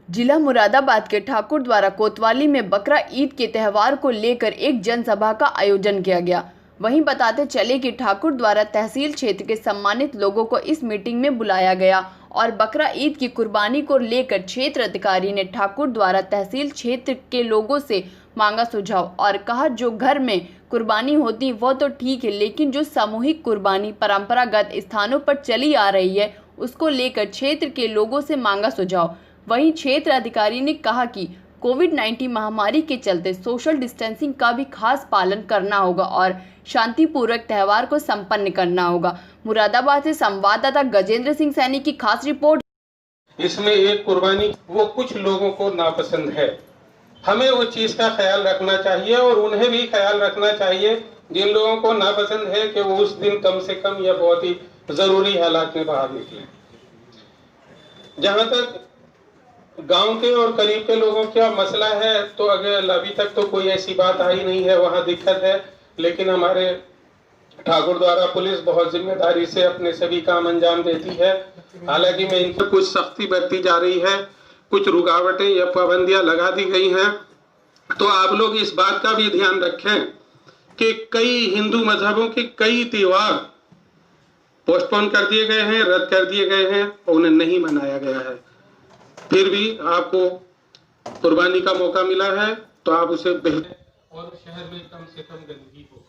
जिला मुरादाबाद के ठाकुर द्वारा कोतवाली में बकरा ईद के त्यौहार को लेकर एक जनसभा का आयोजन किया गया। वहीं बताते चले कि ठाकुर द्वारा तहसील क्षेत्र के सम्मानित लोगों को इस मीटिंग में बुलाया गया और बकरा ईद की कुर्बानी को लेकर क्षेत्र अधिकारी ने ठाकुर द्वारा तहसील क्षेत्र के लोगों से मांगा सुझाव और कहा जो घर में कुर्बानी होती वह तो ठीक है, लेकिन जो सामूहिक कुर्बानी परंपरागत स्थानों पर चली आ रही है उसको लेकर क्षेत्र के लोगों से मांगा सुझाव। वहीं क्षेत्र अधिकारी ने कहा कि कोविड-19 महामारी के चलते सोशल डिस्टेंसिंग का भी खास पालन करना होगा और शांतिपूर्वक त्यौहार को संपन्न करना होगा। मुरादाबाद से संवाददाता गजेंद्र सिंह सैनी की खास रिपोर्ट। इसमें एक कुर्बानी वो कुछ लोगों को नापसंद है, हमें वो चीज का ख्याल रखना चाहिए और उन्हें भी ख्याल रखना चाहिए जिन लोगों को नापसंद है कि वो उस दिन कम से कम या बहुत ही जरूरी हालात में बाहर निकले। जहां तक गांव के और करीब के लोगों का मसला है तो अगर अभी तक तो कोई ऐसी बात आई नहीं है, वहां दिक्कत है, लेकिन हमारे ठाकुर द्वारा पुलिस बहुत जिम्मेदारी से अपने सभी काम अंजाम देती है। हालांकि में इन पर कुछ सख्ती बरती जा रही है, कुछ रुकावटें या पाबंदियां लगा दी गई हैं, तो आप लोग इस बात का भी ध्यान रखें कि कई हिंदू मजहबों के कई त्योहार पोस्टपोन कर दिए गए हैं, रद्द कर दिए गए हैं और उन्हें नहीं मनाया गया है। फिर भी आपको कुर्बानी का मौका मिला है तो आप उसे बेहतर और शहर में कम से कम गंदगी हो।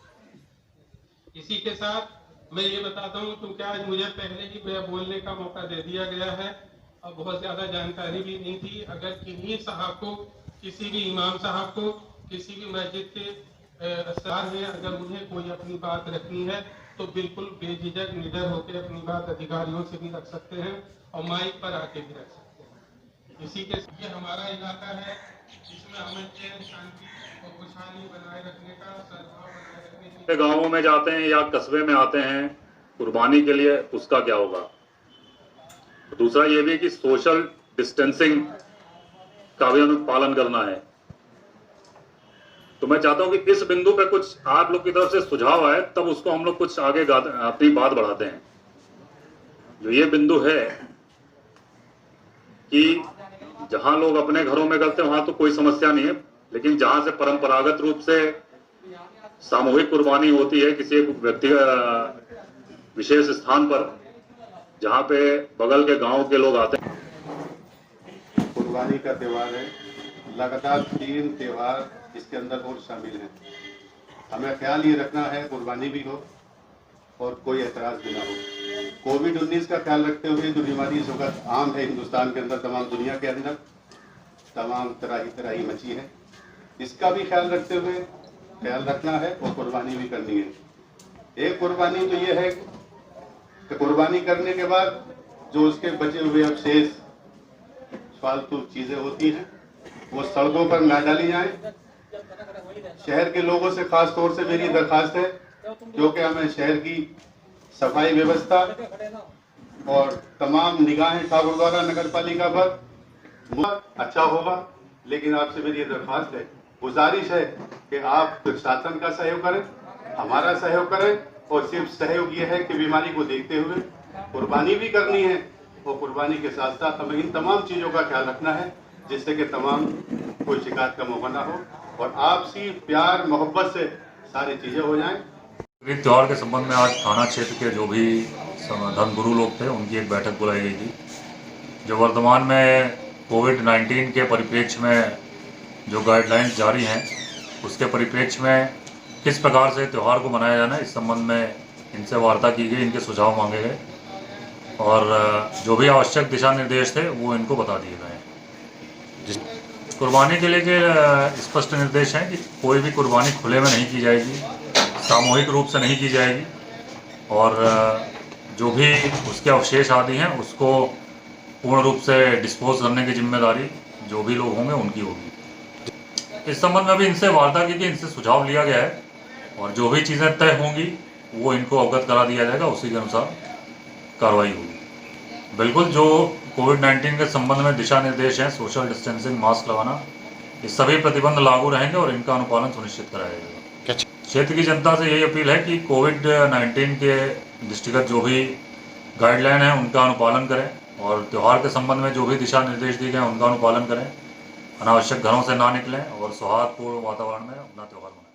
इसी के साथ मैं ये बताता हूँ क्योंकि आज मुझे पहले ही बोलने का मौका दे दिया गया है और बहुत ज्यादा जानकारी भी नहीं थी। अगर किन्हीं साहब को, किसी भी इमाम साहब को, किसी भी मस्जिद के असरार में अगर उन्हें कोई अपनी बात रखनी है तो बिल्कुल बेझिझक निडर होकर अपनी बात अधिकारियों से भी रख सकते हैं और माइक पर आके भी रख सकते हैं। इसी के साथ ये हमारा इलाका है, इसमें अमन, चैन, शांति और खुशहाली बनाए रखने का, सद्भाव बनाए रखने की। गाँवों में जाते हैं या कस्बे में आते हैं कुर्बानी के लिए, उसका क्या होगा। दूसरा ये भी कि सोशल डिस्टेंसिंग का भी हमें पालन करना है। तो मैं चाहता हूं कि इस बिंदु पे कुछ आप लोग की तरफ से सुझाव आए, तब उसको हम लोग कुछ आगे अपनी बात बढ़ाते हैं। जो ये बिंदु है कि जहां लोग अपने घरों में करते हैं वहां तो कोई समस्या नहीं है, लेकिन जहां से परंपरागत रूप से सामूहिक कुर्बानी होती है किसी एक व्यक्ति विशेष स्थान पर, जहां पे बगल के गांव के लोग आते हैं। कुर्बानी का त्योहार है, लगातार 3 त्योहार इसके अंदर और शामिल हैं। हमें ख्याल ये रखना है कुर्बानी भी हो और कोई एतराज भी ना हो। कोविड-19 का ख्याल रखते हुए जो बीमारी इस वक्त आम है हिंदुस्तान के अंदर, तमाम दुनिया के अंदर तमाम तराही मची है, इसका भी ख्याल रखते हुए ख्याल रखना है और कुर्बानी भी करनी है। एक कुर्बानी तो ये है कि कुर्बानी करने के बाद जो उसके बचे हुए अवशेष फालतू चीजें होती हैं वो सड़कों पर ना डाली जाए। शहर के लोगों से खास तौर से मेरी दरखास्त है, क्योंकि हमें शहर की सफाई व्यवस्था और तमाम निगाहें ठाकुर द्वारा नगर पालिका पर अच्छा होगा, लेकिन आपसे मेरी दरखास्त है, गुजारिश है कि आप शासन का सहयोग करें, हमारा सहयोग करें और सिर्फ सहयोग ये है कि बीमारी को देखते हुए कुर्बानी भी करनी है और कुर्बानी के साथ साथ हमें इन तमाम चीजों का ख्याल रखना है जिससे कि तमाम कोई शिकायत का मौका ना हो और आपसी प्यार मोहब्बत से सारी चीजें हो जाएं। ईद त्योहार के संबंध में आज थाना क्षेत्र के जो भी धर्मगुरु लोग थे उनकी एक बैठक बुलाई गई थी। जो वर्तमान में कोविड-19 के परिप्रेक्ष्य में जो गाइडलाइंस जारी हैं उसके परिप्रेक्ष्य में किस प्रकार से त्यौहार को मनाया जाना है, इस संबंध में इनसे वार्ता की गई, इनके सुझाव मांगे गए और जो भी आवश्यक दिशा निर्देश थे वो इनको बता दिए गए। कुर्बानी के लिए स्पष्ट निर्देश हैं कि कोई भी कुर्बानी खुले में नहीं की जाएगी, सामूहिक रूप से नहीं की जाएगी और जो भी उसके अवशेष आदि हैं उसको पूर्ण रूप से डिस्पोज करने की जिम्मेदारी जो भी लोग होंगे उनकी होगी। इस संबंध में भी इनसे वार्ता की गई, इनसे सुझाव लिया गया है और जो भी चीज़ें तय होंगी वो इनको अवगत करा दिया जाएगा, उसी के अनुसार कार्रवाई होगी। बिल्कुल जो कोविड-19 के संबंध में दिशा निर्देश हैं, सोशल डिस्टेंसिंग, मास्क लगाना, ये सभी प्रतिबंध लागू रहेंगे और इनका अनुपालन सुनिश्चित कराया जाएगा। क्षेत्र की जनता से यही अपील है कि कोविड-19 के दृष्टिगत जो भी गाइडलाइन है उनका अनुपालन करें और त्यौहार के संबंध में जो भी दिशा निर्देश दिए गए हैं उनका अनुपालन करें, अनावश्यक घरों से ना निकलें और सौहार्दपूर्ण वातावरण में अपना त्यौहार मनाएं।